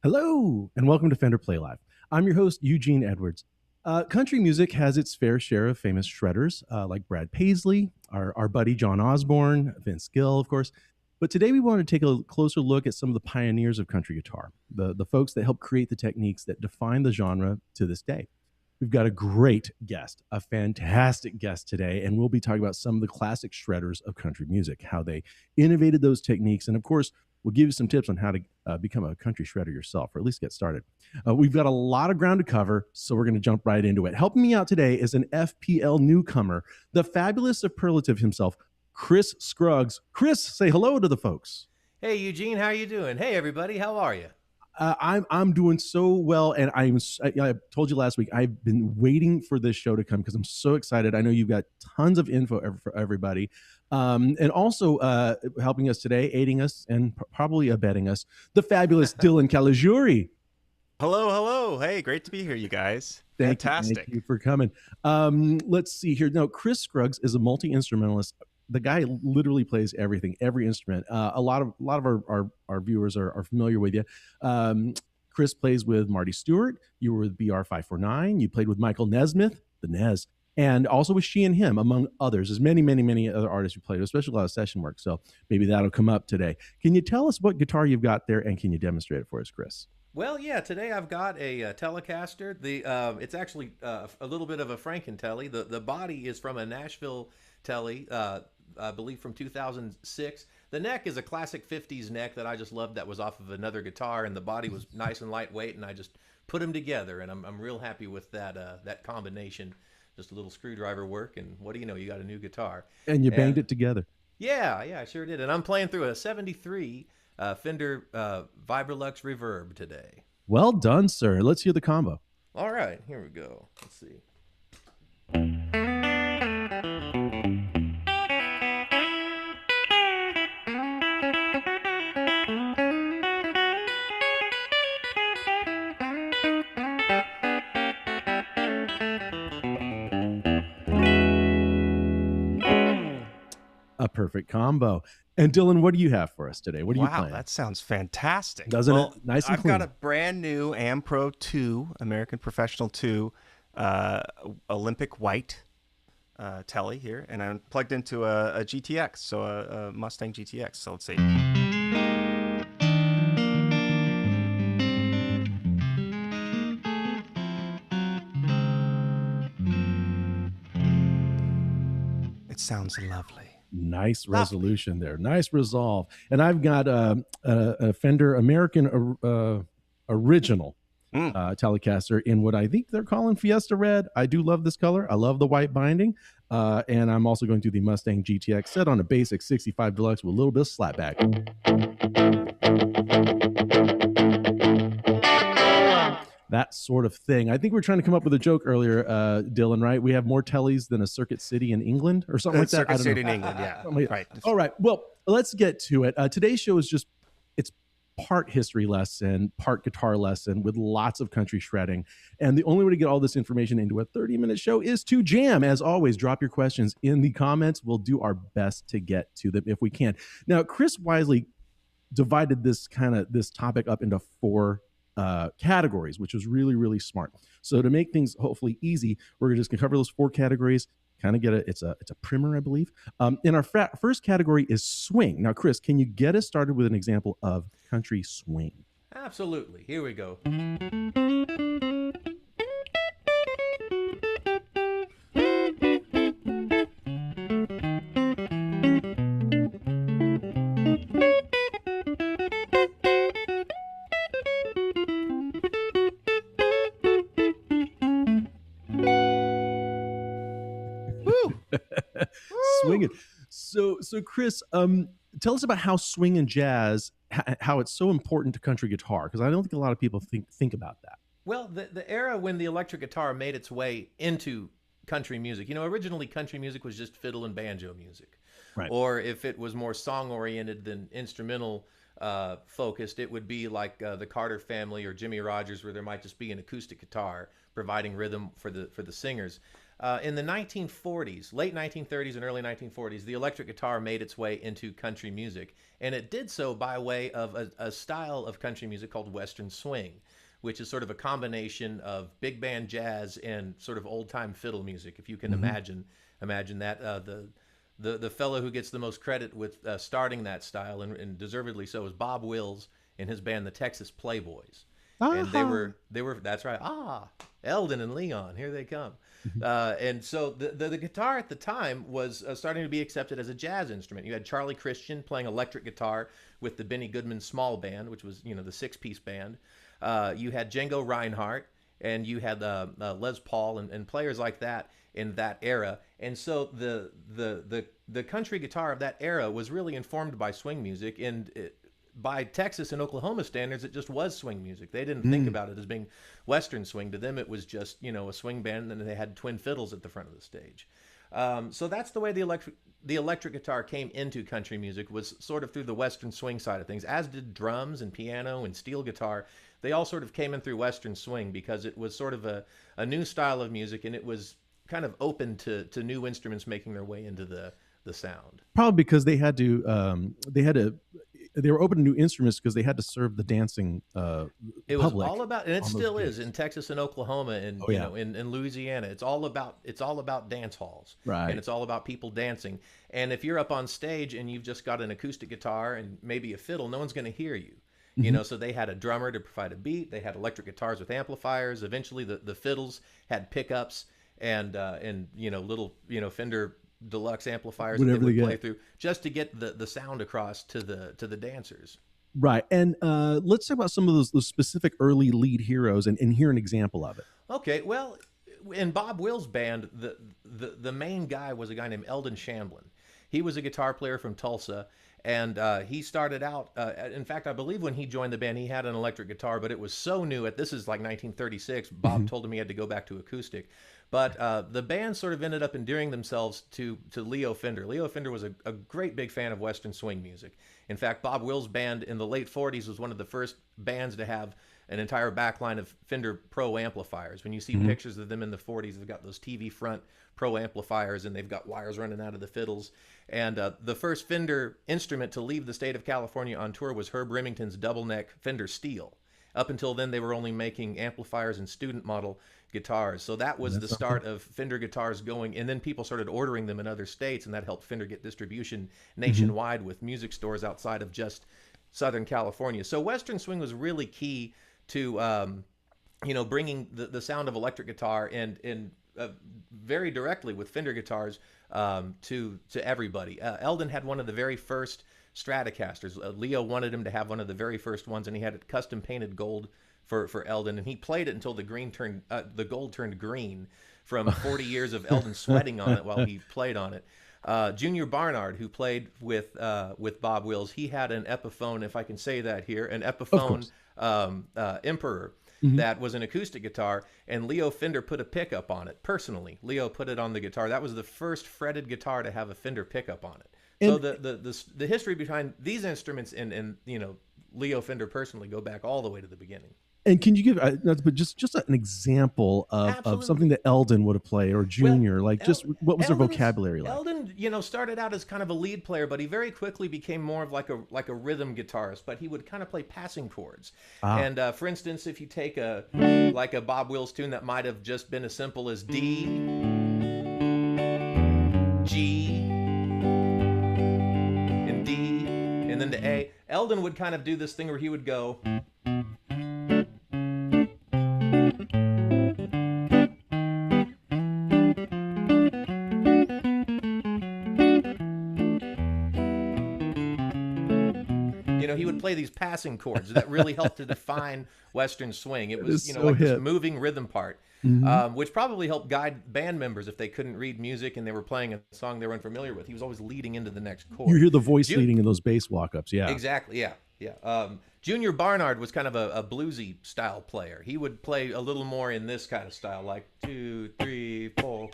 Hello, and welcome to Fender Play Live. I'm your host, Eugene Edwards. Country music has its fair share of famous shredders like Brad Paisley, our buddy John Osborne, Vince Gill, of course. But today we want to take a closer look at some of the pioneers of country guitar, the folks that helped create the techniques that define the genre to this day. We've got a great guest, a fantastic guest today, and we'll be talking about some of the classic shredders of country music, how they innovated those techniques, and of course, we'll give you some tips on how to become a country shredder yourself, or at least get started. We've got a lot of ground to cover, so we're going to jump right into it. Helping me out today is an FPL newcomer, the fabulous superlative himself, Chris Scruggs. Chris, say hello to the folks. Hey, Eugene, how you doing? Hey, everybody, how are you? I'm doing so well, and I told you last week I've been waiting for this show to come because I'm so excited. I know you've got tons of info for everybody, and also helping us today, aiding us, and probably abetting us, the fabulous Dylan Caligiuri. Hello, hello. Hey, great to be here, you guys. Fantastic. Thank you for coming. Let's see here. No, Chris Scruggs is a multi-instrumentalist. The guy literally plays everything, every instrument. A lot of our viewers are familiar with you. Chris plays with Marty Stuart. You were with BR 549. You played with Michael Nesmith, the Nez, and also with She and Him, among others. There's many other artists you played with, especially a lot of session work. So maybe that'll come up today. Can you tell us what guitar you've got there, and can you demonstrate it for us, Chris? Well, yeah, today I've got a Telecaster. It's actually a little bit of a Frankentelly. The body is from a Nashville Telly, I believe from 2006. The neck is a classic 50s neck that I just loved that was off of another guitar, and the body was nice and lightweight, and I just put them together, and I'm real happy with that combination. Just a little screwdriver work, and what do you know, you got a new guitar. And you banged it together. Yeah, I sure did. And I'm playing through a 73 Fender Vibrolux Reverb today. Well done, sir. Let's hear the combo. All right, here we go. Let's see. A perfect combo. And Dylan, what do you have for us today? What are you playing? Wow, that sounds fantastic. Doesn't it? Nice and I've clean. got a brand new Ampro 2, American Professional 2, Olympic White Telly here, and I'm plugged into a GTX, so a Mustang GTX. So let's see. It sounds lovely. Nice resolution there. Nice resolve. And I've got a Fender American original Telecaster in what I think they're calling Fiesta Red. I do love this color. I love the white binding. And I'm also going through the Mustang GTX set on a basic 65 Deluxe with a little bit of slapback. That sort of thing. I think we were trying to come up with a joke earlier, Dylan, right? We have more tellies than a Circuit City in England or something like that. Circuit City in England, yeah. Right. All right. Well, let's get to it. Today's show is it's part history lesson, part guitar lesson with lots of country shredding. And the only way to get all this information into a 30-minute show is to jam. As always, drop your questions in the comments. We'll do our best to get to them if we can. Now, Chris wisely divided this topic up into four categories, which was really smart. So to make things hopefully easy, we're just gonna cover those four categories, kind of get it's a primer, I believe. In our first category is swing. Now, Chris, can you get us started with an example of country swing? Absolutely. Here we go. Swinging. So Chris, tell us about how swing and jazz, how it's so important to country guitar, because I don't think a lot of people think about that. Well, the era when the electric guitar made its way into country music, originally country music was just fiddle and banjo music. Right. Or if it was more song-oriented than instrumental focused, it would be like the Carter Family or Jimmy Rogers, where there might just be an acoustic guitar providing rhythm for the singers. In the 1940s, late 1930s and early 1940s, the electric guitar made its way into country music, and it did so by way of a style of country music called Western swing, which is sort of a combination of big band jazz and sort of old time fiddle music, if you can imagine that. The fellow who gets the most credit with starting that style, and deservedly so, is Bob Wills and his band, the Texas Playboys. And they were that's right. Eldon and Leon, here they come. And so the guitar at the time was starting to be accepted as a jazz instrument. You had Charlie Christian playing electric guitar with the Benny Goodman Small Band, which was, the six-piece band. You had Django Reinhardt, and you had Les Paul and players like that in that era. And so the country guitar of that era was really informed by swing music, and by Texas and Oklahoma standards, it just was swing music. They didn't think about it as being Western swing. To them, it was just, a swing band, and they had twin fiddles at the front of the stage. So that's the way the electric guitar came into country music, was sort of through the Western swing side of things, as did drums and piano and steel guitar. They all sort of came in through Western swing because it was sort of a new style of music, and it was kind of open to new instruments making their way into the sound. Probably because they were open to new instruments because they had to serve the dancing it was public all about, and it still is in Texas and Oklahoma and in Louisiana. It's all about dance halls, right? And it's all about people dancing. And if you're up on stage and you've just got an acoustic guitar and maybe a fiddle, no one's going to hear you. So they had a drummer to provide a beat. They had electric guitars with amplifiers. Eventually, the fiddles had pickups and little Fender deluxe amplifiers that they would play through just to get the sound across to the dancers. Right. And let's talk about some of those specific early lead heroes and hear an example of it. Okay. Well, in Bob Wills' band, the main guy was a guy named Eldon Shamblin. He was a guitar player from Tulsa, and he started out, in fact, I believe when he joined the band, he had an electric guitar, but it was so new, this is like 1936, Bob told him he had to go back to acoustic. But the band sort of ended up endearing themselves to Leo Fender. Leo Fender was a great big fan of Western swing music. In fact, Bob Wills' band in the late 40s was one of the first bands to have an entire backline of Fender Pro amplifiers. When you see pictures of them in the 40s, they've got those TV front Pro amplifiers, and they've got wires running out of the fiddles. And the first Fender instrument to leave the state of California on tour was Herb Remington's double neck Fender Steel. Up until then, they were only making amplifiers and student model guitars. So that was the start of Fender guitars going, and then people started ordering them in other states, and that helped Fender get distribution nationwide with music stores outside of just Southern California. So Western swing was really key to bringing the sound of electric guitar and very directly with Fender guitars to everybody. Eldon had one of the very first Stratocasters. Leo wanted him to have one of the very first ones, and he had it custom painted gold for Eldon, and he played it until the gold turned green from 40 years of Eldon sweating on it while he played on it. Junior Barnard, who played with Bob Wills, he had an Epiphone, if I can say that here, an Epiphone Emperor. That was an acoustic guitar, and Leo Fender put a pickup on it. Personally, Leo put it on the guitar. That was the first fretted guitar to have a Fender pickup on it. So the history behind these instruments and Leo Fender personally go back all the way to the beginning. And can you give just an example of something that Eldon would have played, or Junior? What was their vocabulary like? Eldon, started out as kind of a lead player, but he very quickly became more of like a rhythm guitarist. But he would kind of play passing chords. And for instance, if you take a Bob Wills tune that might have just been as simple as D, G, and D, and then to A, Eldon would kind of do this thing where he would go. He would play these passing chords that really helped to define Western swing. It was, this moving rhythm part, which probably helped guide band members if they couldn't read music and they were playing a song they were unfamiliar with. He was always leading into the next chord. You hear the voice leading in those bass walk-ups, yeah. Exactly, yeah. Junior Barnard was kind of a bluesy style player. He would play a little more in this kind of style, like 2, 3, 4.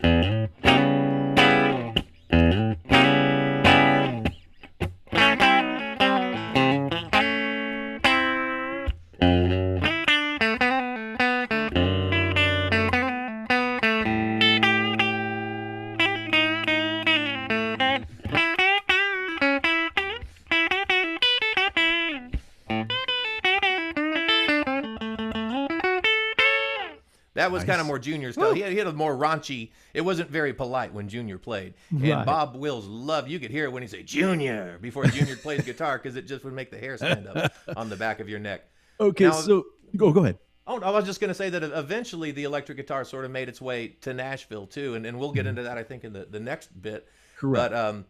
That was kind of Nice. more Junior's style. He had a more raunchy. It wasn't very polite when Junior played. And Right. Bob Wills loved. You could hear it when he say Junior before Junior plays guitar because it just would make the hair stand up on the back of your neck. Okay, Now, so go ahead. Oh, I was just going to say that eventually the electric guitar sort of made its way to Nashville too, and we'll get into that I think in the next bit. Correct. But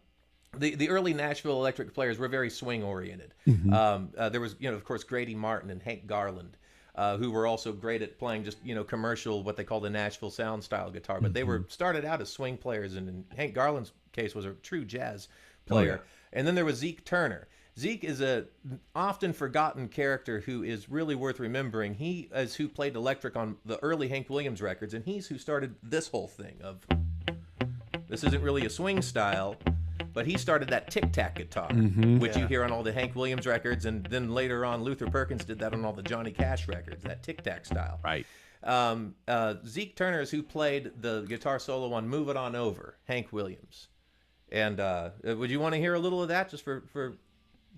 the early Nashville electric players were very swing oriented. There was of course Grady Martin and Hank Garland, who were also great at playing just commercial what they call the Nashville sound style guitar. But they were started out as swing players, and in Hank Garland's case was a true jazz player. And then there was Zeke Turner. Zeke is a often forgotten character who is really worth remembering. He is who played electric on the early Hank Williams records, and he's who started this whole thing of, this isn't really a swing style, but he started that tic-tac guitar, which you hear on all the Hank Williams records, and then later on Luther Perkins did that on all the Johnny Cash records, that tic-tac style. Right. Zeke Turner is who played the guitar solo on Move It On Over, Hank Williams. And would you want to hear a little of that just for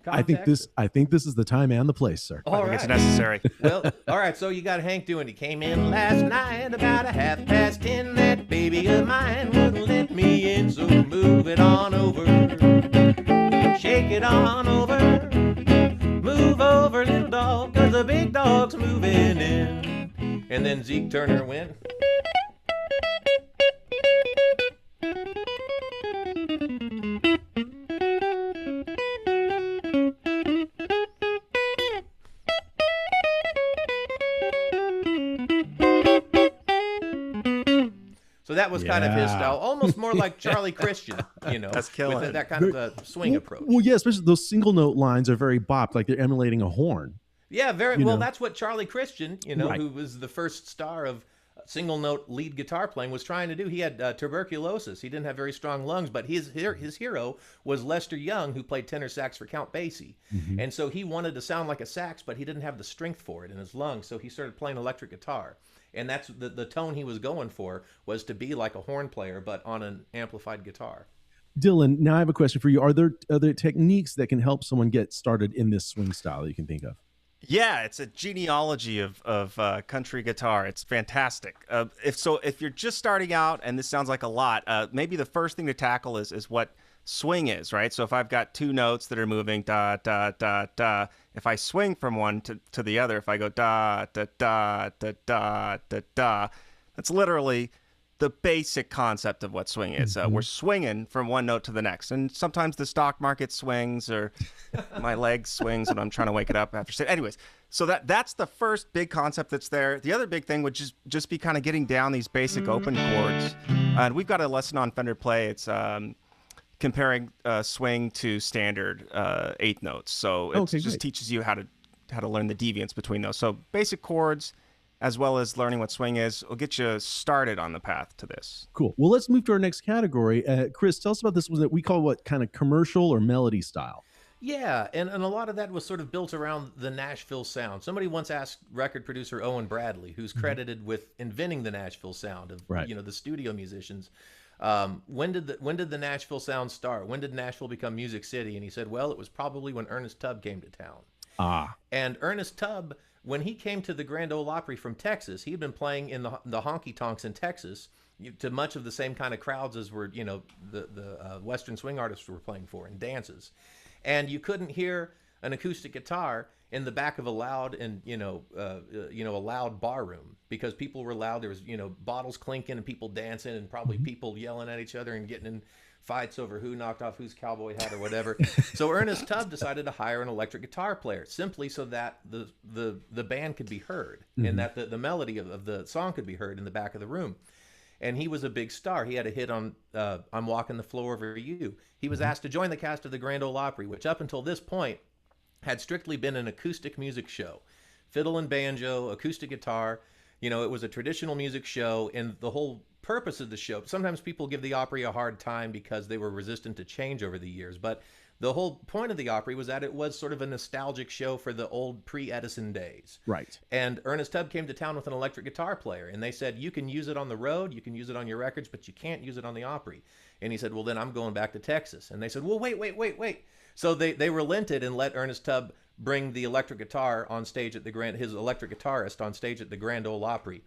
context? I think this is the time and the place, sir. I think it's necessary. Well, all right, so you got Hank doing, he came in last night about 10:30. That baby of mine wouldn't let me in, so move it on over. Shake it on over. Move over, little dog, 'cause the big dog's moving in. And then Zeke Turner went. So that was kind of his style, almost more like Charlie Christian, That's killing with it. that kind of a swing approach. Well, yeah, especially those single note lines are very bopped, like they're emulating a horn. Yeah, very well. That's what Charlie Christian, Right. who was the first star of single note lead guitar playing, was trying to do. He had tuberculosis. He didn't have very strong lungs, but his hero was Lester Young, who played tenor sax for Count Basie. And so he wanted to sound like a sax, but he didn't have the strength for it in his lungs. So he started playing electric guitar. And that's the tone he was going for, was to be like a horn player, but on an amplified guitar. Dylan, now I have a question for you. Are there other techniques that can help someone get started in this swing style that you can think of? Yeah, it's a genealogy of country guitar. It's fantastic. If you're just starting out, and this sounds like a lot, maybe the first thing to tackle is what swing is, right? So if I've got two notes that are moving da da da da, if I swing from one to the other, if I go da da da da da da da, that's literally the basic concept of what swing is. We're swinging from one note to the next, and sometimes the stock market swings, or my leg swings when I'm trying to wake it up after. Anyways, so that's the first big concept that's there. The other big thing would just be kind of getting down these basic open chords, and we've got a lesson on Fender Play. It's comparing swing to standard eighth notes. So it just teaches you how to learn the deviance between those. So basic chords, as well as learning what swing is, will get you started on the path to this. Cool. Well, let's move to our next category. Chris, tell us about this one that we call what kind of commercial or melody style. Yeah, and a lot of that was sort of built around the Nashville sound. Somebody once asked record producer Owen Bradley, who's credited with inventing the Nashville sound of the studio musicians. When did the Nashville sound start? When did Nashville become Music City? And he said, well, it was probably when Ernest Tubb came to town. And Ernest Tubb, when he came to the Grand Ole Opry from Texas, he'd been playing in the honky tonks in Texas to much of the same kind of crowds as were the Western swing artists were playing for, in dances. And you couldn't hear an acoustic guitar in the back of a loud and a loud bar room, because people were loud. There was bottles clinking and people dancing, and probably people yelling at each other and getting in fights over who knocked off whose cowboy hat or whatever. So Ernest Tubb decided to hire an electric guitar player, simply so that the band could be heard, and that the melody of the song could be heard in the back of the room. And he was a big star. He had a hit on I'm Walking the Floor Over You. He was asked to join the cast of the Grand Ole Opry, which up until this point had strictly been an acoustic music show. Fiddle and banjo, acoustic guitar. It was a traditional music show, and the whole purpose of the show, sometimes people give the Opry a hard time because they were resistant to change over the years, but the whole point of the Opry was that it was sort of a nostalgic show for the old pre-Edison days. Right. And Ernest Tubb came to town with an electric guitar player, and they said, you can use it on the road, you can use it on your records, but you can't use it on the Opry. And he said, well, then I'm going back to Texas. And they said, well, wait. So they relented and let Ernest Tubb bring the electric guitar on stage at his electric guitarist on stage at the Grand Ole Opry.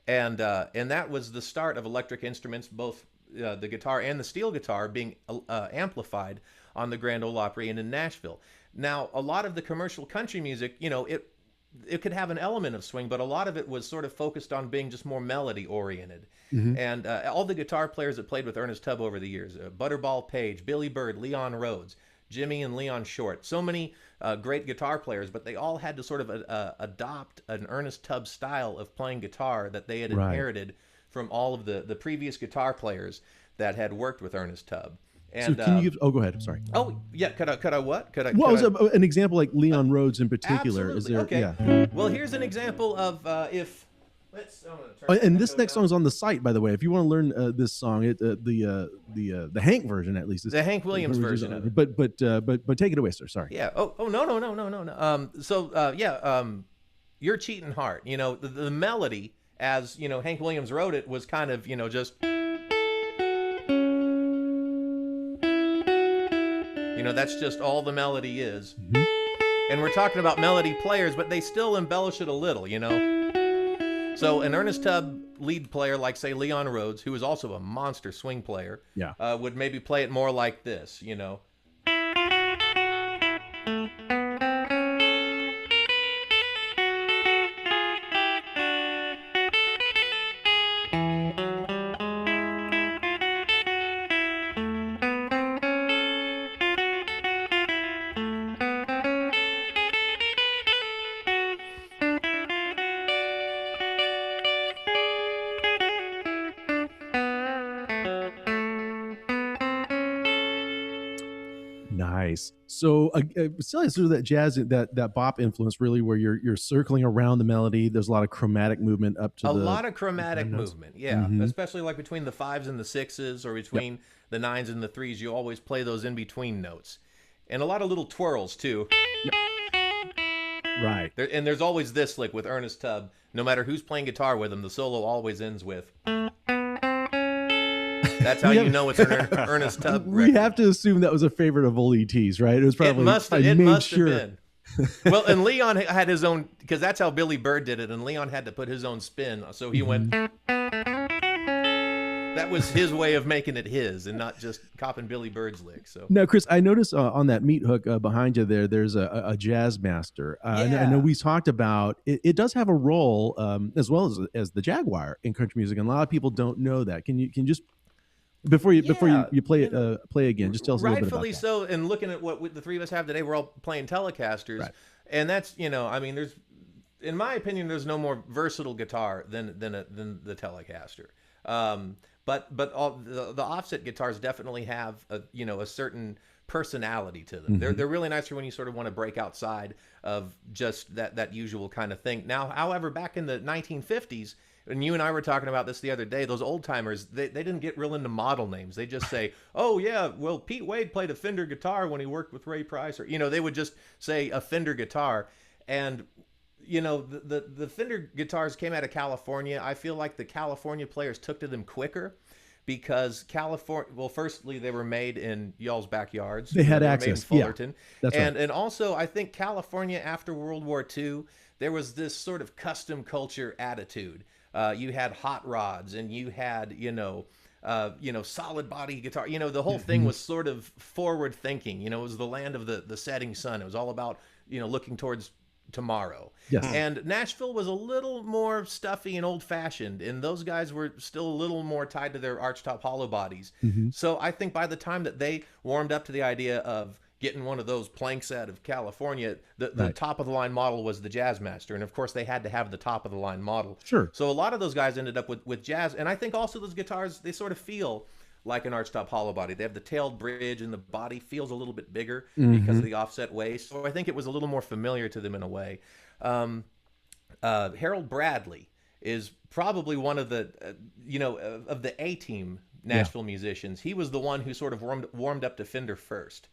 And that was the start of electric instruments, both the guitar and the steel guitar being amplified on the Grand Ole Opry and in Nashville. Now, a lot of the commercial country music, it could have an element of swing, but a lot of it was sort of focused on being just more melody oriented. And all the guitar players that played with Ernest Tubb over the years, Butterball Page, Billy Bird, Leon Rhodes, Jimmy and Leon Short, so many great guitar players, but they all had to sort of adopt an Ernest Tubb style of playing guitar that they had inherited from all of the previous guitar players that had worked with Ernest Tubb. And, so can you give? Oh, go ahead. I'm sorry. Oh, yeah. Could I what? Could I? Well, could I, an example like Leon Rhodes in particular. absolutely. Is there? Okay. Yeah. Well, here's an example of if. I'm gonna turn And the this echo next down. song is on the site, by the way. If you want to learn this song, the Hank version at least. The Hank Williams version of it. But take it away, sir. Sorry. Yeah. Oh no. Your Cheating Heart. The melody, as Hank Williams wrote it, was kind of just. That's just all the melody is. And we're talking about melody players, but they still embellish it a little, So an Ernest Tubb lead player, like say Leon Rhodes, who was also a monster swing player, would maybe play it more like this, Nice. So still sort of that jazz, that bop influence, really, where you're circling around the melody. There's a lot of chromatic movement up to a lot of chromatic movement, yeah. Mhm. Especially like between the 5s and the 6s, or between the 9s and the 3s. You always play those in between notes, and a lot of little twirls too. Right. And there's always this lick with Ernest Tubb. No matter who's playing guitar with him, the solo always ends with. That's how you know it's an Ernest Tubb record. We have to assume that was a favorite of old ET's, right? It was probably. It must have sure. been. Well, and Leon had his own, because that's how Billy Bird did it, and Leon had to put his own spin, so he went. That was his way of making it his, and not just copying Billy Bird's lick. So Now, Chris, I noticed on that meat hook behind you there's a jazz master. I know we talked about it. It does have a role as well as the Jaguar in country music, and a lot of people don't know that. Can you just before you play it play again, just tell us a little bit about rightfully that. so. And looking at what the three of us have today, we're all playing Telecasters, Right. and that's there's, in my opinion, there's no more versatile guitar than the Telecaster. But all the offset guitars definitely have a certain personality to them. Mm-hmm. They're really nice for when you sort of want to break outside of just that usual kind of thing. Now, however, back in the 1950s, and you and I were talking about this the other day, those old timers, they didn't get real into model names. They just say, oh yeah, well, Pete Wade played a Fender guitar when he worked with Ray Price, or they would just say a Fender guitar. And the Fender guitars came out of California. I feel like the California players took to them quicker because California, well, firstly, they were made in y'all's backyards. They had were access. made in Fullerton. That's right. And also, I think California after World War II, there was this sort of custom culture attitude. You had hot rods, and you had solid body guitar. The whole thing was sort of forward thinking. It was the land of the setting sun. It was all about looking towards tomorrow. Yes. And Nashville was a little more stuffy and old fashioned, and those guys were still a little more tied to their archtop hollow bodies. Mm-hmm. So I think by the time that they warmed up to the idea of getting one of those planks out of California, the Right. top of the line model was the Jazzmaster, and of course they had to have the top of the line model. Sure. So a lot of those guys ended up with jazz, and I think also those guitars, they sort of feel like an archtop hollow body. They have the tailed bridge, and the body feels a little bit bigger because of the offset waist. So I think it was a little more familiar to them in a way. Harold Bradley is probably one of the of the A-team Nashville musicians. He was the one who sort of warmed up to Fender first.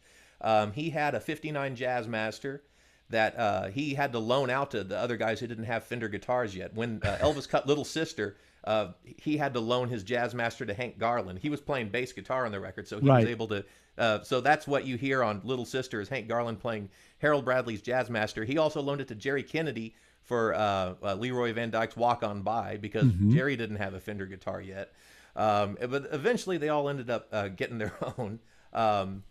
He had a 59 Jazzmaster that he had to loan out to the other guys who didn't have Fender guitars yet. When Elvis cut Little Sister, he had to loan his jazz master to Hank Garland. He was playing bass guitar on the record, so he was able to. So that's what you hear on Little Sister is Hank Garland playing Harold Bradley's jazz master. He also loaned it to Jerry Kennedy for Leroy Van Dyke's Walk On By, because Jerry didn't have a Fender guitar yet. But eventually they all ended up getting their own. Harold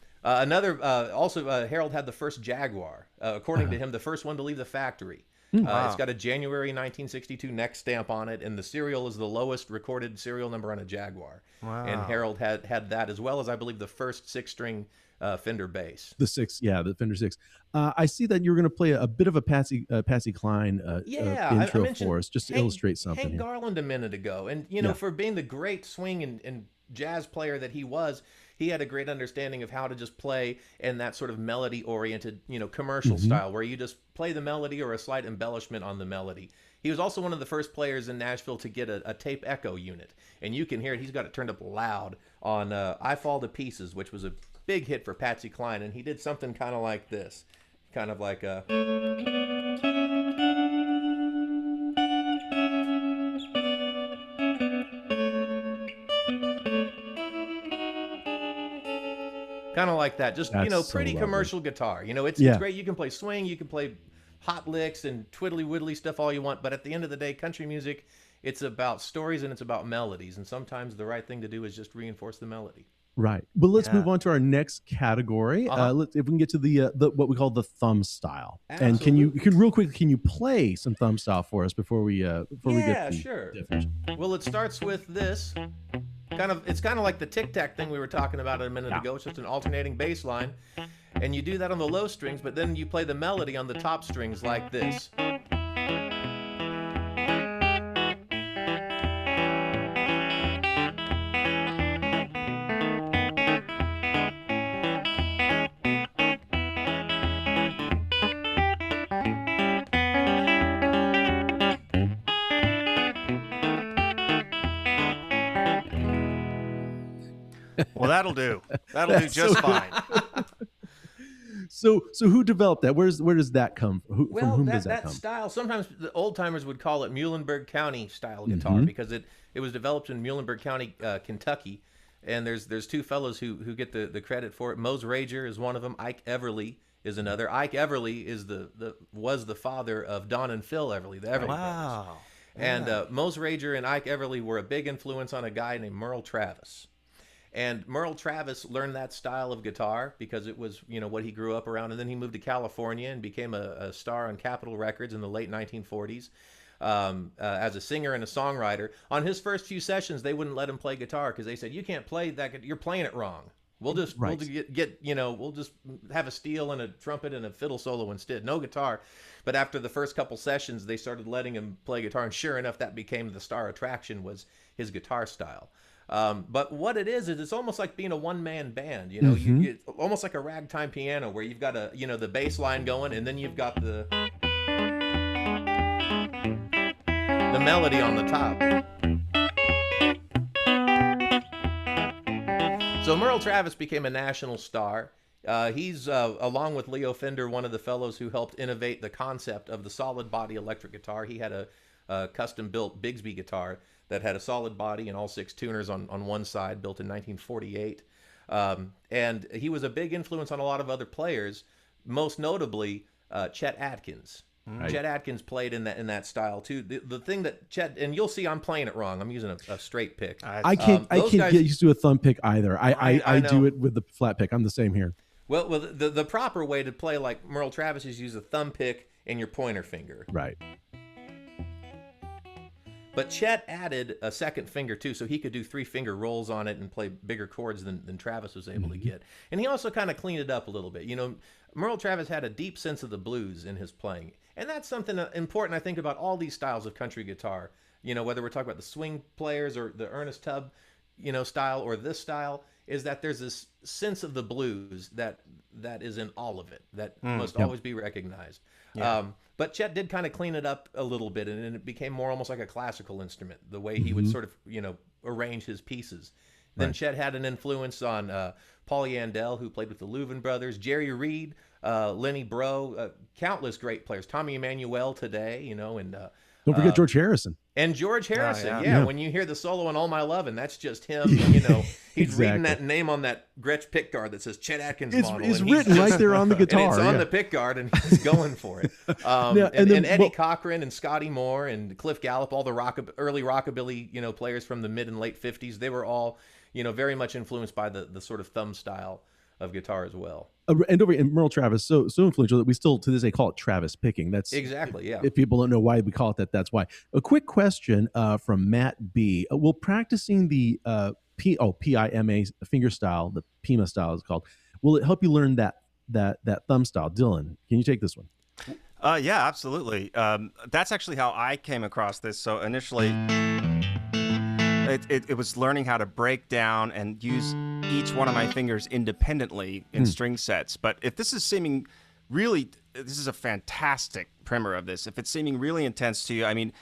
had the first Jaguar, according to him, the first one to leave the factory. Wow. It's got a January 1962 neck stamp on it, and the serial is the lowest recorded serial number on a Jaguar. Wow. And Harold had that, as well as, I believe, the first 6-string Fender bass. The Fender 6. I see that you're going to play a bit of a Patsy Cline intro for us, just to illustrate something. Hank Garland a minute ago, and for being the great swing and jazz player that he was, he had a great understanding of how to just play in that sort of melody-oriented, commercial style, where you just play the melody or a slight embellishment on the melody. He was also one of the first players in Nashville to get a tape echo unit, and you can hear it. He's got it turned up loud on "I Fall to Pieces," which was a big hit for Patsy Cline, and he did something kind of like this, kind of like a. Kind of like that, just pretty commercial guitar. It's great. You can play swing, you can play hot licks and twiddly widdly stuff all you want, but at the end of the day, country music, it's about stories and it's about melodies, and sometimes the right thing to do is just reinforce the melody. Right. But let's move on to our next category. If we can get to the what we call the thumb style. Absolutely. And real quick, can you play some thumb style for us before we get the sure. definition? Well, it starts with this. It's kind of like the tic-tac thing we were talking about a minute ago. It's just an alternating bass line, and you do that on the low strings, but then you play the melody on the top strings like this. Well, that'll do. That'll do just fine. So who developed that? Where does that come from? From whom does that come? Style, sometimes the old timers would call it Muhlenberg County style guitar, because it was developed in Muhlenberg County, Kentucky. And there's two fellows who get the credit for it. Mose Rager is one of them. Ike Everly is another. Ike Everly was the father of Don and Phil Everly, the Everly brothers. And Mose Rager and Ike Everly were a big influence on a guy named Merle Travis. And Merle Travis learned that style of guitar because it was, what he grew up around. And then he moved to California and became a star on Capitol Records in the late 1940s as a singer and a songwriter. On his first few sessions, they wouldn't let him play guitar because they said, "You can't play that. You're playing it wrong. We'll just we'll just have a steel and a trumpet and a fiddle solo instead. No guitar." But after the first couple sessions, they started letting him play guitar, and sure enough, that became the star attraction, was his guitar style. But what it is it's almost like being a one-man band. You almost like a ragtime piano, where you've got the bass line going, and then you've got the melody on the top. So Merle Travis became a national star. He's, along with Leo Fender, one of the fellows who helped innovate the concept of the solid body electric guitar. He had a custom-built Bigsby guitar that had a solid body and all 6 tuners on one side, built in 1948. And he was a big influence on a lot of other players, most notably Chet Atkins. Right. Chet Atkins played in that style too. The thing that Chet, and you'll see I'm playing it wrong. I'm using a straight pick. I can't get used to a thumb pick either. I do it with the flat pick. I'm the same here. Well, the proper way to play like Merle Travis is use a thumb pick and your pointer finger. Right. But Chet added a second finger too, so he could do 3-finger rolls on it and play bigger chords than Travis was able to get. And he also kind of cleaned it up a little bit. Merle Travis had a deep sense of the blues in his playing. And that's something important, I think, about all these styles of country guitar. Whether we're talking about the swing players or the Ernest Tubb, style, or this style, is that there's this sense of the blues that is in all of it, that must always be recognized. Yeah. But Chet did kind of clean it up a little bit, and it became more almost like a classical instrument, the way he would sort of, arrange his pieces. Then Chet had an influence on Paul Yandell, who played with the Louvin Brothers, Jerry Reed, Lenny Breau, countless great players. Tommy Emmanuel today, and Don't forget George Harrison. and George Harrison. yeah. Yeah, Yeah. when you hear the solo in All My Lovin', that's just him. He's Exactly. reading that name on that Gretsch pickguard that says Chet Atkins It's, model. it's and he's written right there on the and guitar. it's on yeah. the pickguard, and he's going for it. Yeah, and then, Eddie well- Cochran and Scotty Moore and Cliff Gallup, all the early rockabilly, players from the mid and late 50s, they were all, very much influenced by the sort of thumb style of guitar as well. And Merle Travis, so influential that we still to this day call it Travis picking. That's Exactly, yeah. If people don't know why we call it that, that's why. A quick question from Matt B. Will practicing the PIMA finger style, the PIMA style is called, will it help you learn that thumb style? Dylan, can you take this one? Yeah, absolutely. That's actually how I came across this. So initially, it was learning how to break down and use each one of my fingers independently in string sets. But if this is seeming really, this is a fantastic primer of this. If it's seeming really intense to you, I mean,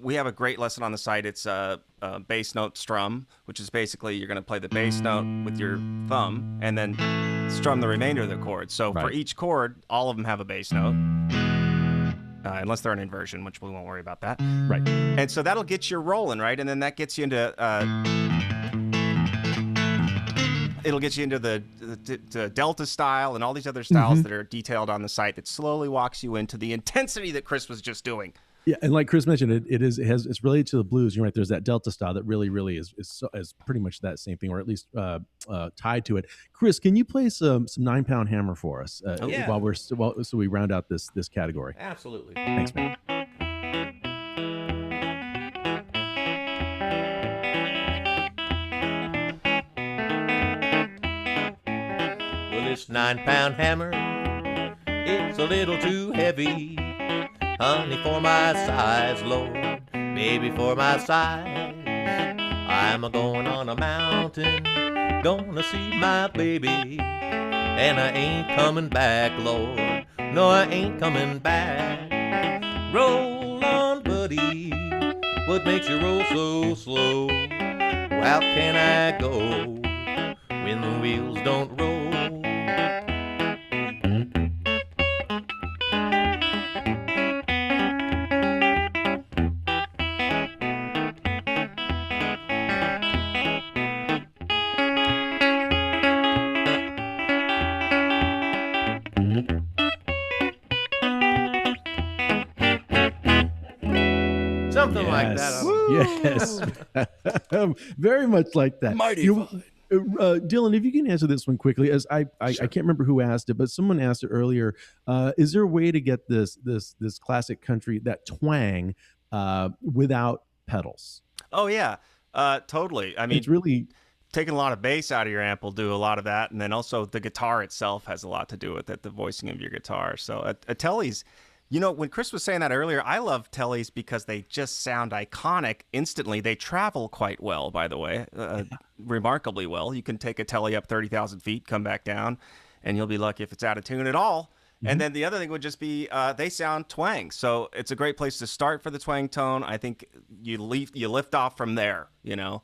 we have a great lesson on the site. It's a bass note strum, which is basically you're going to play the bass note with your thumb and then strum the remainder of the chords. So for Right. each chord, all of them have a bass note. Unless they're an inversion, which we won't worry about that. Right. And so that'll get you rolling, right? And then that gets you into it'll get you into the Delta style and all these other styles that are detailed on the site that slowly walks you into the intensity that Chris was just doing. Yeah, and like Chris mentioned, it's related to the blues. You're right. There's that Delta style that really is pretty much that same thing, or at least tied to it. Chris, can you play some 9-pound hammer for us Yeah. so we round out this category? Absolutely. Thanks, man. Well, this 9-pound hammer, it's a little too heavy. Honey, for my size, Lord, baby, for my size. I'm a-going on a mountain, gonna see my baby. And I ain't coming back, Lord, no, I ain't coming back. Roll on, buddy, what makes you roll so slow? How can I go when the wheels don't roll? Something like that. Yes. Very much like that. Mighty You- fine. Dylan, if you can answer this one quickly, as I can't remember who asked it, but someone asked it earlier. Is there a way to get this classic country, that twang, without pedals? Oh, yeah, totally. I mean, It's really taking a lot of bass out of your amp will do a lot of that. And then also the guitar itself has a lot to do with it, the voicing of your guitar. So a Telly's, when Chris was saying that earlier, I love Telly's because they just sound iconic instantly. They travel quite well, by the way, remarkably well. You can take a Telly up 30,000 feet, come back down, and you'll be lucky if it's out of tune at all. And then the other thing would just be they sound twang. So it's a great place to start for the twang tone. I think you lift off from there, yeah.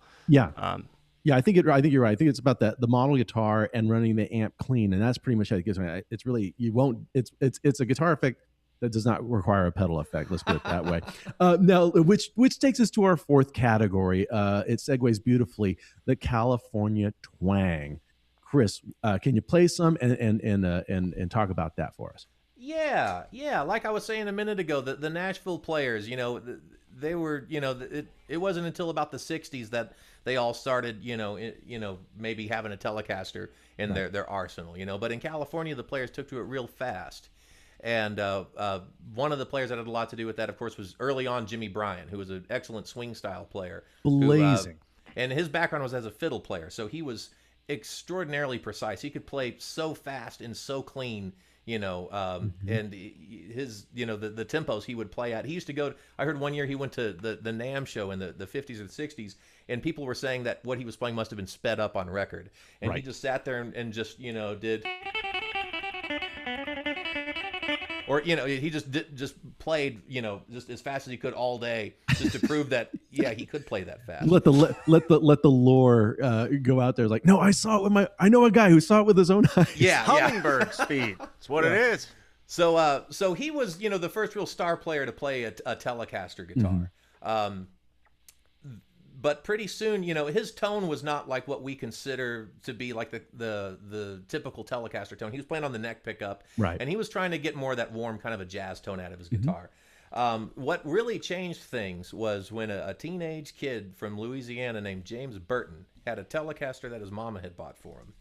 I think you're right. I think it's about the model guitar and running the amp clean, and that's pretty much how it gets me. It's really it's a guitar effect that does not require a pedal effect. Let's put it that way. Now, which takes us to our fourth category. It segues beautifully. The California twang. Chris, can you play some and talk about that for us? Yeah. Like I was saying a minute ago, the Nashville players, they were, it wasn't until about the '60s that they all started, maybe having a Telecaster in their arsenal, But in California, the players took to it real fast. And one of the players that had a lot to do with that, of course, was early on Jimmy Bryan, who was an excellent swing style player. Blazing. And his background was as a fiddle player, so he was extraordinarily precise. He could play so fast and so clean, and his, the tempos he would play at. He used to go. I heard one year he went to the NAMM show in the 50s or the 60s, and people were saying that what he was playing must have been sped up on record. And he just sat there and just, did. Or he just played just as fast as he could all day, just to prove that Yeah, he could play that fast. Let the lore go out there. Like, no, I know a guy who saw it with his own eyes. Yeah, Hummingbird speed. That's what it is. So he was, the first real star player to play a Telecaster guitar. But pretty soon, his tone was not like what we consider to be like the typical Telecaster tone. He was playing on the neck pickup, right? And he was trying to get more of that warm kind of a jazz tone out of his guitar. What really changed things was when a teenage kid from Louisiana named James Burton had a Telecaster that his mama had bought for him.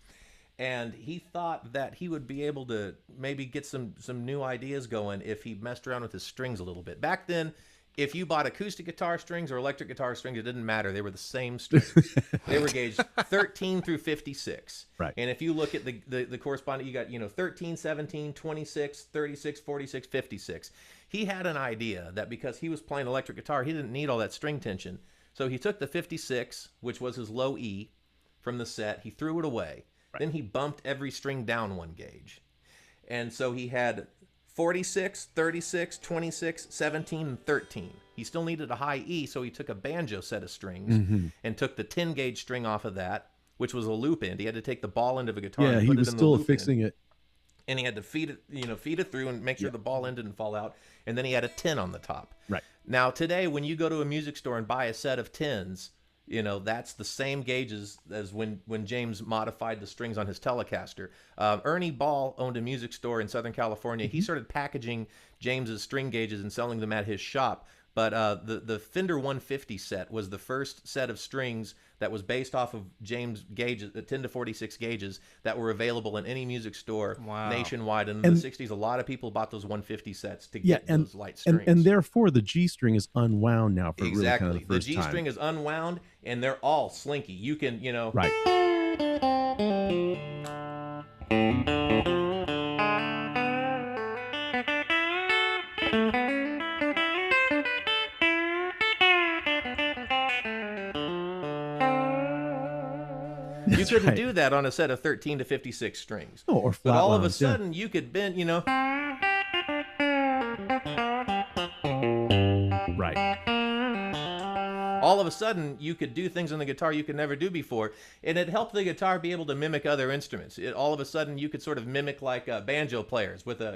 And he thought that he would be able to maybe get some new ideas going if he messed around with his strings a little bit. Back then, if you bought acoustic guitar strings or electric guitar strings, it didn't matter. They were the same strings. They were gauged 13 through 56. Right. And if you look at the corresponding, you got 13, 17, 26, 36, 46, 56. He had an idea that because he was playing electric guitar, he didn't need all that string tension. So he took the 56, which was his low E, from the set. He threw it away. Right. Then he bumped every string down one gauge. And so he had 46, 36, 26, 17, and 13. He still needed a high E, so he took a banjo set of strings and took the 10 gauge string off of that, which was a loop end. He had to take the ball end of a guitar and he put was it in still the loop fixing end. it. And he had to feed it through and make sure the ball end didn't fall out. And then he had a 10 on the top. Right. Now, today, when you go to a music store and buy a set of 10s, that's the same gauges as when James modified the strings on his Telecaster. Ernie Ball owned a music store in Southern California. He started packaging James's string gauges and selling them at his shop. But the Fender 150 set was the first set of strings that was based off of James gauges, 10 to 46 gauges that were available in any music store nationwide. And in the 60s, a lot of people bought those 150 sets to get those light strings. And therefore, the G string is unwound now for exactly. really kind of the first time. The G string is unwound, and they're all slinky. You can, Right. You couldn't do that on a set of 13 to 56 strings. Oh, or flat but all lines, of a sudden, you could bend, Right. All of a sudden, you could do things on the guitar you could never do before. And it helped the guitar be able to mimic other instruments. All of a sudden, you could sort of mimic like banjo players with a,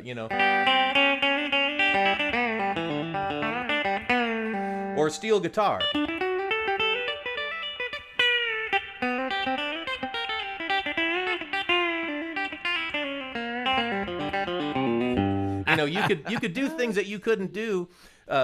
or steel guitar. You could do things that you couldn't do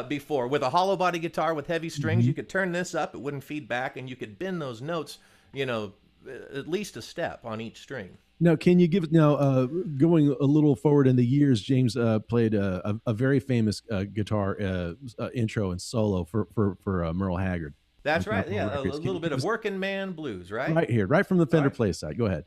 before. With a hollow body guitar with heavy strings, you could turn this up, it wouldn't feed back, and you could bend those notes, at least a step on each string. Now, can you give going a little forward in the years, James played a very famous guitar intro and solo for Merle Haggard. That's right. Yeah, a little bit of working man blues, right? Right here, right from the Fender play side. Go ahead.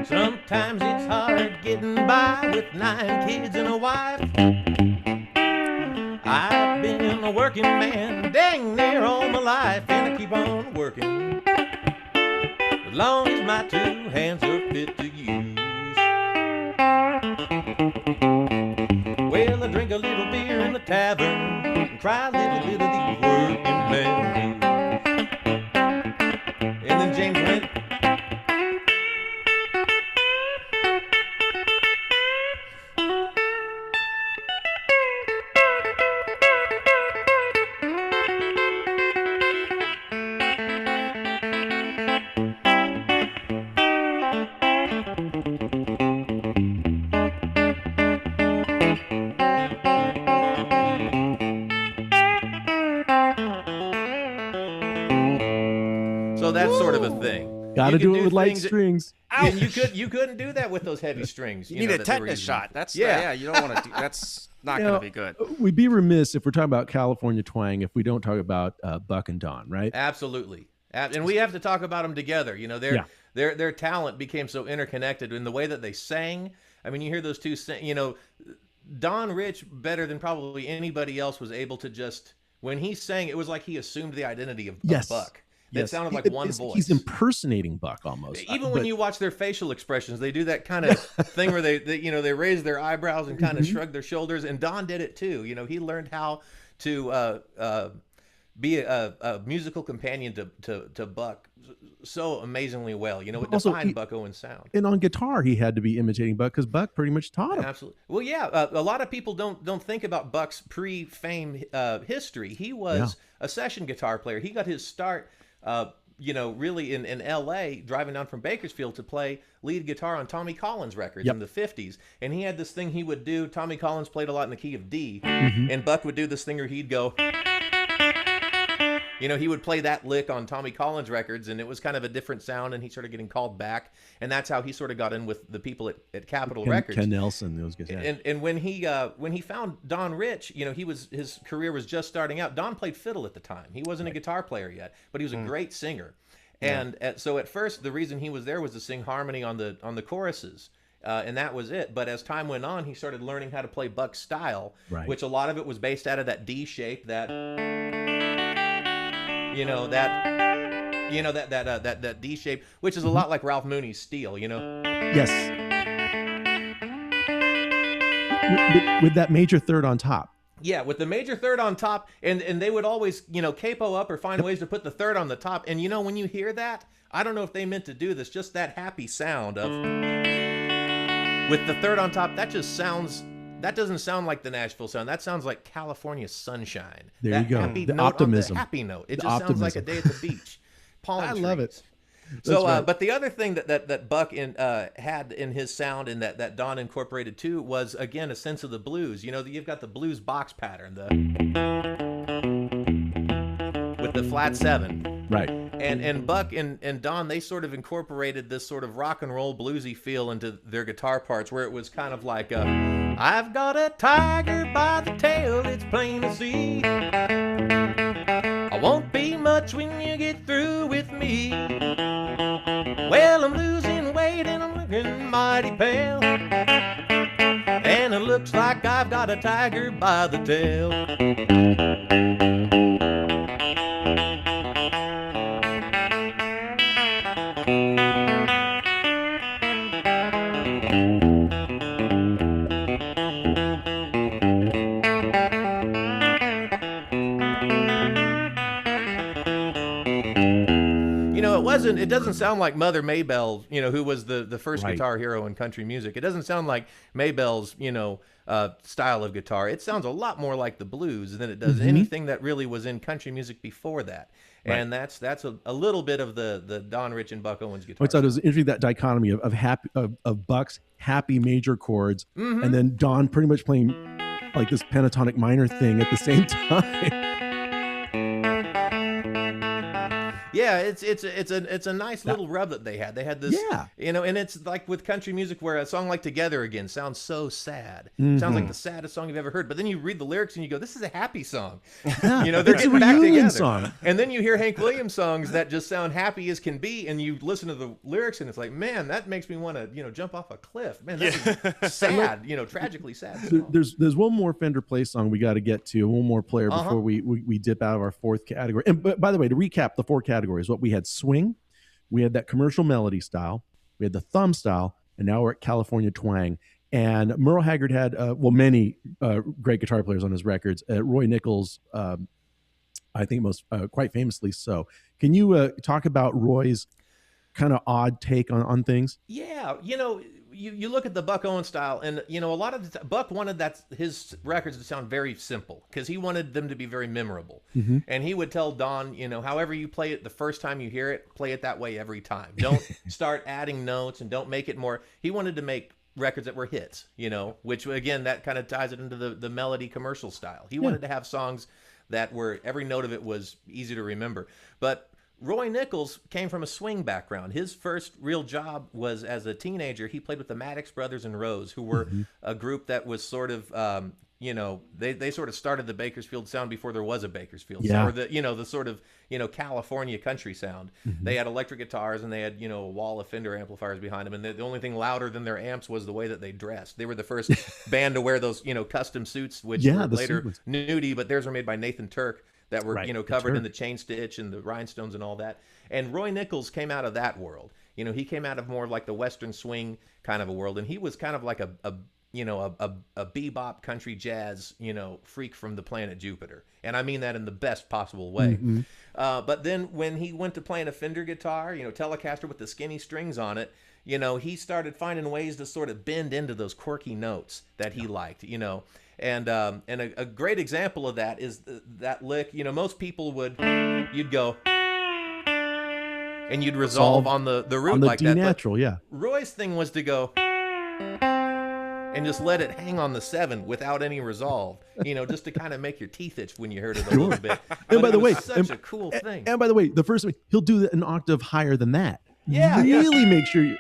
Sometimes it's hard getting by with 9 kids and a wife. I've been a working man dang near all my life, and I keep on working as long as my 2 hands are fit to use. Well, I drink a little beer in the tavern and try a little bit of the working man blues. And then James went, that sort of a thing. Got to do it with light strings. And you couldn't do that with those heavy strings. You need a tetanus shot. That's you don't want to do. That's not going to be good. We'd be remiss if we're talking about California twang if we don't talk about Buck and Don, right? Absolutely. And we have to talk about them together. Their talent became so interconnected in the way that they sang. I mean, you hear those two sing. Don Rich, better than probably anybody else, was able to just, when he sang, it was like he assumed the identity of Buck. that Yes. sounded like one He's voice. impersonating Buck almost. Even when you watch their facial expressions, they do that kind of thing where they raise their eyebrows and kind of shrug their shoulders. And Don did it too. He learned how to be a musical companion to Buck so amazingly well. It defined Buck Owens' sound. And on guitar, he had to be imitating Buck because Buck pretty much taught him. Absolutely. Well, yeah. A lot of people don't think about Buck's pre-fame history. He was a session guitar player. He got his start, really in L.A. driving down from Bakersfield to play lead guitar on Tommy Collins records in the 50s. And he had this thing he would do. Tommy Collins played a lot in the key of D, and Buck would do this thing where he'd go. He would play that lick on Tommy Collins records, and it was kind of a different sound, and he started getting called back, and that's how he sort of got in with the people at Capitol Records. Ken Nelson, those guys. Yeah. And when he found Don Rich, his career was just starting out. Don played fiddle at the time. He wasn't a guitar player yet, but he was a great singer. And so at first, the reason he was there was to sing harmony on the choruses. And that was it. But as time went on, he started learning how to play Buck's style, which a lot of it was based out of that D shape, that D shape, which is a lot like Ralph Mooney's steel, Yes. With that major third on top. Yeah, with the major third on top, and they would always, capo up or find ways to put the third on the top. And when you hear that, I don't know if they meant to do this, just that happy sound of with the third on top, that doesn't sound like the Nashville sound. That sounds like California sunshine. There you go. Happy the note optimism. The happy note. It just sounds like a day at the beach. Palm trees. love it. So, but the other thing that Buck had in his sound and that Don incorporated too was, again, a sense of the blues. You've got the blues box pattern, with the flat 7. Right. And Buck and Don, they sort of incorporated this sort of rock and roll bluesy feel into their guitar parts, where it was kind of like, I've got a tiger by the tail, it's plain to see. I won't be much when you get through with me. Well, I'm losing weight and I'm looking mighty pale, and it looks like I've got a tiger by the tail. It doesn't sound like Mother Maybelle, who was the first guitar hero in country music. It doesn't sound like Maybelle's, style of guitar. It sounds a lot more like the blues than it does anything that really was in country music before that. Right. And that's a little bit of the Don Rich and Buck Owens guitar. I thought it was interesting, that dichotomy of Buck's happy major chords, and then Don pretty much playing like this pentatonic minor thing at the same time. Yeah, it's a nice little rub that they had. They had this, and it's like with country music, where a song like "Together Again" sounds so sad. Sounds like the saddest song you've ever heard. But then you read the lyrics and you go, "This is a happy song." They're getting back together. Song. And then you hear Hank Williams songs that just sound happy as can be, and you listen to the lyrics and it's like, man, that makes me want to jump off a cliff. Man, that's sad. Tragically sad. There's one more Fender play song we got to get to, one more player before we dip out of our fourth category. And by the way, to recap the 4 categories, what we had: swing, we had that commercial melody style, we had the thumb style, and now we're at California twang. And Merle Haggard had many great guitar players on his records. Roy Nichols, I think most quite famously so. Can you talk about Roy's kind of odd take on things? Yeah, you look at the Buck Owens style, and a lot of Buck wanted his records to sound very simple, because he wanted them to be very memorable. And he would tell Don, however you play it the first time you hear it, play it that way every time. Don't start adding notes, and don't make it more. He wanted to make records that were hits, which again, that kind of ties it into the melody commercial style. He wanted to have songs that were, every note of it was easy to remember. But Roy Nichols came from a swing background. His first real job was as a teenager. He played with the Maddox Brothers and Rose, who were a group that was sort of, they sort of started the Bakersfield sound before there was a Bakersfield sound, or the sort of, California country sound. They had electric guitars, and they had, a wall of Fender amplifiers behind them. And the only thing louder than their amps was the way that they dressed. They were the first band to wear those, custom suits, which were later nudie, but theirs were made by Nathan Turk. that were, Right. covered Sure. in the chain stitch and the rhinestones and all that. And Roy Nichols came out of that world. He came out of more like the Western swing kind of a world, and he was kind of like a bebop country jazz, freak from the planet Jupiter. And I mean that in the best possible way. Mhm. But then when he went to playing a Fender guitar, Telecaster with the skinny strings on it, he started finding ways to sort of bend into those quirky notes that he liked, And a great example of that is that lick. Most people you'd go, and you'd resolve on the root on the like D that. natural, yeah. Roy's thing was to go and just let it hang on the 7 without any resolve, just to kind of make your teeth itch when you heard it a little bit. And by the way, such a cool thing. And by the way, the first one, he'll do an octave higher than that. Yeah, really make sure you.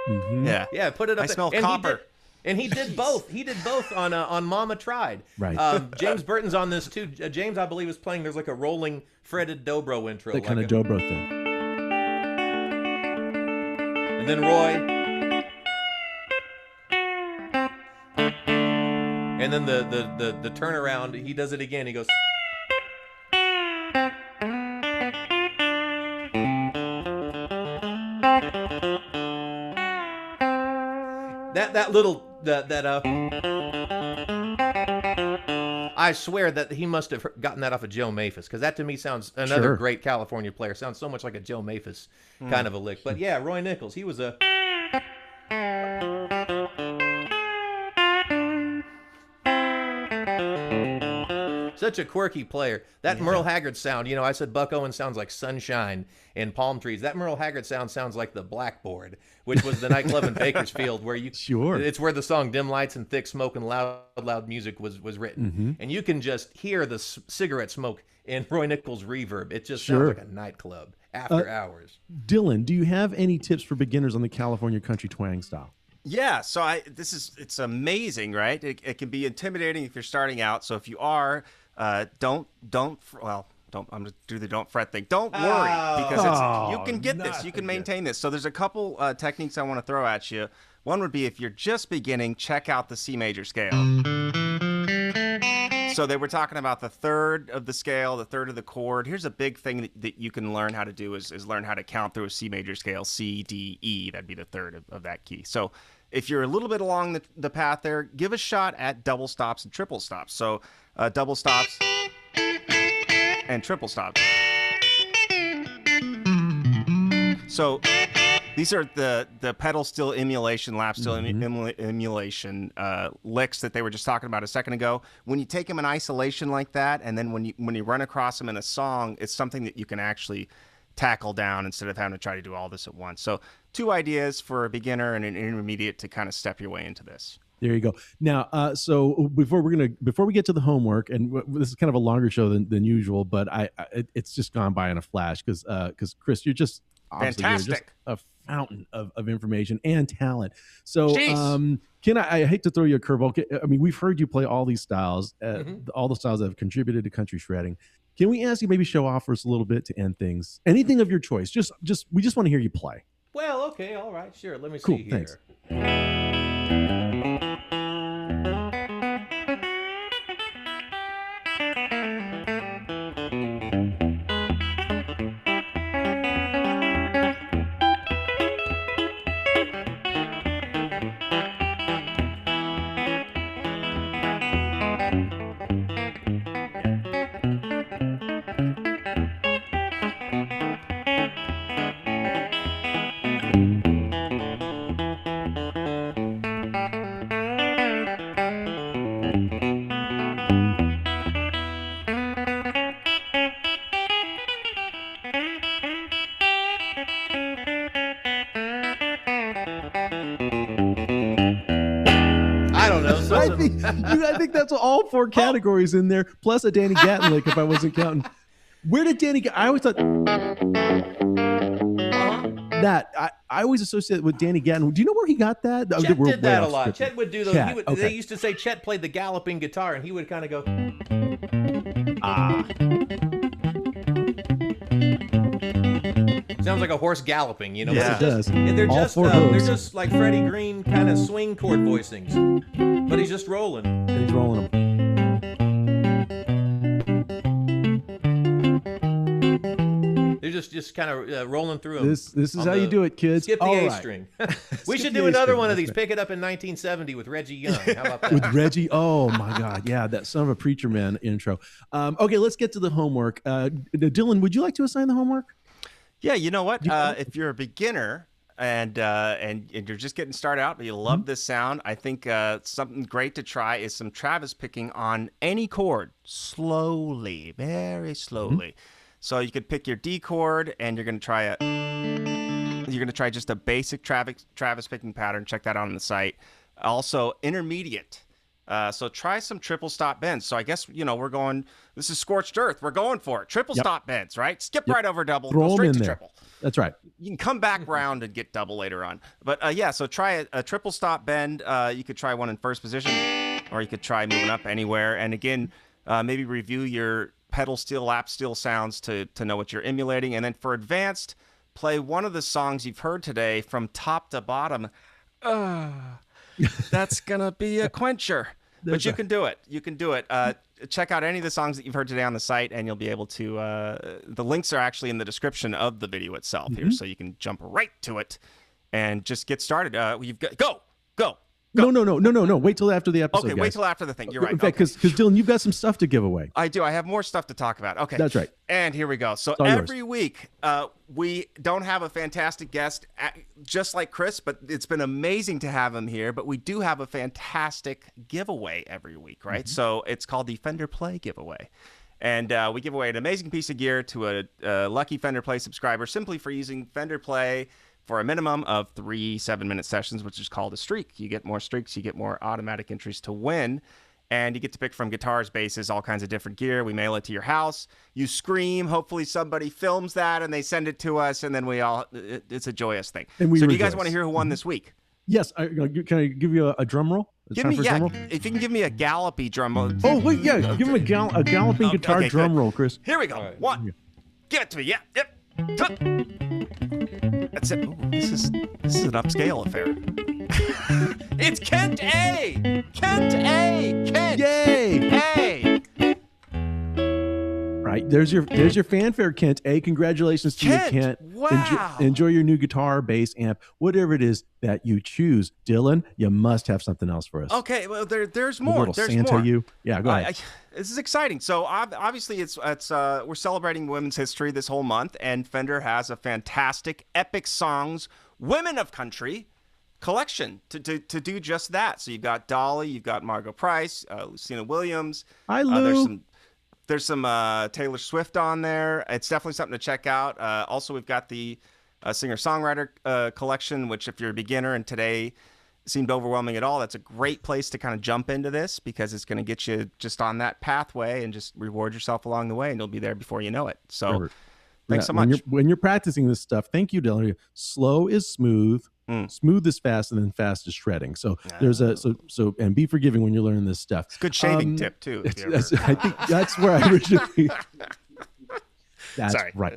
Mhm. Yeah. Put it up. I smell and copper. He did both. He did both on Mama Tried. Right. James Burton's on this too. James, I believe, is playing. There's like a rolling fretted dobro intro. That kind of dobro thing. And then Roy. And then the turnaround, he does it again. He goes. I swear that he must have gotten that off of Joe Maphis, because that to me sounds another great California player. Sounds so much like a Joe Maphis kind of a lick. But yeah, Roy Nichols, he was a. Such a quirky player. That Merle Haggard sound, I said Buck Owens sounds like sunshine and palm trees. That Merle Haggard sound sounds like the Blackboard, which was the nightclub in Bakersfield where it's where the song Dim Lights and Thick Smoke and Loud Music was written. Mm-hmm. And you can just hear the cigarette smoke in Roy Nichols' reverb. It just sounds like a nightclub after hours. Dylan, do you have any tips for beginners on the California country twang style? Yeah, so it's amazing, right? It can be intimidating if you're starting out. So if you are, don't I'm gonna do the don't fret thing. Don't worry, because you can get this. You can maintain this. So there's a couple techniques I want to throw at you. One would be, if you're just beginning, check out the C major scale. So they were talking about the third of the scale, the third of the chord. Here's a big thing that you can learn how to do is learn how to count through a C major scale. C, D, E. That'd be the third of that key. So if you're a little bit along the path there, give a shot at double stops and triple stops. So double stops and triple stops. So these are the pedal steel emulation, lap steel emulation licks that they were just talking about a second ago. When you take them in isolation like that, and then when you run across them in a song, it's something that you can actually tackle down instead of having to try to do all this at once. So 2 ideas for a beginner and an intermediate to kind of step your way into this. There you go. Now, so before we get to the homework, and this is kind of a longer show than usual, but it's just gone by in a flash because Chris, you're just fantastic. You're just a fountain of information and talent. So, I hate to throw you a curveball. I mean, we've heard you play all these styles, all the styles that have contributed to country shredding. Can we ask you maybe show off for us a little bit to end things? Anything of your choice. We just want to hear you play. Well, okay, all right, sure. Let me Cool, see here. thanks. I think that's all 4 categories in there, plus a Danny Gatton lick if I wasn't counting. Where did Danny I always thought that I always associate it with Danny Gatton. Do you know where he got that? Chet did that a lot. Chet would do those. Chet, okay. They used to say Chet played the galloping guitar, and he would kind of go. Sounds like a horse galloping, you know. Yes, it does. And they're All just 4 they're hooves. just like Freddie Green kind of swing chord voicings, but he's just rolling. And he's rolling them. just kind of rolling through them. This is how you do it, kids. Skip the All A right. string. We Skip should the do A another string. one of That's these. right. Pick it up in 1970 with Reggie Young. How about that? With Reggie. Oh my God. Yeah, that son of a preacher man intro. Okay, let's get to the homework. Dylan, would you like to assign the homework? Yeah, you know what? If you're a beginner and you're just getting started out, but you love this sound, I think something great to try is some Travis picking on any chord slowly, very slowly. So you could pick your D chord, and you're going to try just a basic Travis picking pattern. Check that out on the site. Also, intermediate. So try some triple stop bends. So I guess, this is scorched earth. We're going for it. Triple stop bends, right? Skip right over double, Throw go 'em straight in to there. triple. That's right. You can come back round and get double later on. But so try a triple stop bend. You could try one in first position, or you could try moving up anywhere. And again, maybe review your pedal steel, lap steel sounds to know what you're emulating. And then for advanced, play one of the songs you've heard today from top to bottom. That's going to be a quencher. But you can do it. You can do it. Check out any of the songs that you've heard today on the site, and you'll be able to. The links are actually in the description of the video itself here, so you can jump right to it and just get started. You've got go. No. Wait till after the episode. Okay, guys. wait till after the thing. You're right. In fact, because Dylan, you've got some stuff to give away. I do. I have more stuff to talk about. Okay. That's right. And here we go. So all every week, we don't have a fantastic guest, just like Chris, but it's been amazing to have him here. But we do have a fantastic giveaway every week, right? So it's called the Fender Play giveaway. And we give away an amazing piece of gear to a lucky Fender Play subscriber simply for using Fender Play for a minimum of 3 7-minute sessions, which is called a streak. You get more streaks, you get more automatic entries to win, and you get to pick from guitars, basses, all kinds of different gear. We mail it to your house. You scream. Hopefully somebody films that, and they send it to us, and then it's a joyous thing. And we so do you guys rejoice. want to hear who won this week? Yes. Can I give you a drum roll? If you can give me a gallopy drum roll. Oh, wait, yeah. Give him a galloping guitar okay, drum good. roll, Chris. Here we go. Right. One. Give it to me. Yeah. Yep. That's it. Ooh, this is an upscale affair. It's Kent A. Kent A. Kent. Yay! A. Right. There's your fanfare, Kent A. Congratulations to you, Kent. Wow. Enjoy your new guitar, bass, amp, whatever it is that you choose. Dylan, you must have something else for us. Okay. Well, there's A more. little There's Santa more. you. Yeah, go ahead. This is exciting. So obviously, it's we're celebrating women's history this whole month, and Fender has a fantastic epic songs, women of country collection to do just that. So you've got Dolly, you've got Margot Price, Lucina Williams. Hi, Lou. There's some Taylor Swift on there. It's definitely something to check out. Also, we've got the singer-songwriter collection, which if you're a beginner and today seemed overwhelming at all, that's a great place to kind of jump into this because it's going to get you just on that pathway and just reward yourself along the way, and you'll be there before you know it. So Perfect. thanks so much. When you're practicing this stuff, thank you, Dylan. Slow is smooth. Smooth is fast, and then fast is shredding. So there's and be forgiving when you're learning this stuff. It's a good shaving tip too. I think that's where I originally. That's Sorry. right.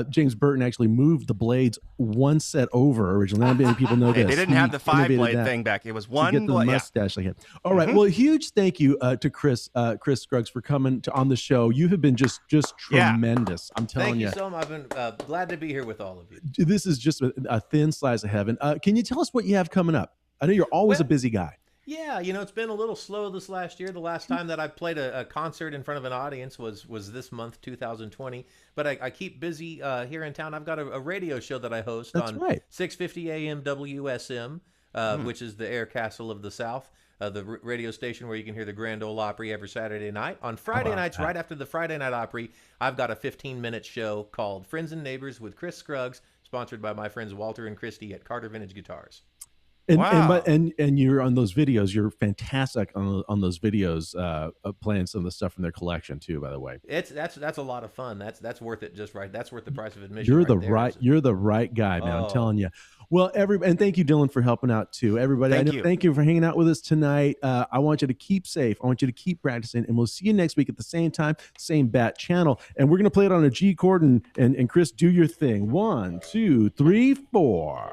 James Burton actually moved the blades one set over originally. Not many people know Hey, this. they didn't have the Innovated 5-blade that thing back. It was to one get the blade. mustache they had. All right. Well, huge thank you to Chris Scruggs for coming on the show. You have been just tremendous. I'm telling Thank you so much. I've been glad to be here with all of you. This is just a thin slice of heaven. Can you tell us what you have coming up? I know you're always a busy guy. Yeah, it's been a little slow this last year. The last time that I played a concert in front of an audience was this month, 2020. But I keep busy here in town. I've got a radio show that I host on 650 AM WSM, which is the Air Castle of the South, the radio station where you can hear the Grand Ole Opry every Saturday night. On Friday nights, right after the Friday Night Opry, I've got a 15-minute show called Friends and Neighbors with Chris Scruggs, sponsored by my friends Walter and Christy at Carter Vintage Guitars. And you're on those videos. You're fantastic on those videos, playing some of the stuff from their collection too. By the way, that's a lot of fun. That's worth it. Just right. That's worth the price of admission. You're the right guy, man. I'm telling you. Well, and thank you, Dylan, for helping out too. Everybody, thank you for hanging out with us tonight. I want you to keep safe. I want you to keep practicing, and we'll see you next week at the same time, same bat channel. And we're gonna play it on a G chord. And Chris, do your thing. 1, 2, 3, 4.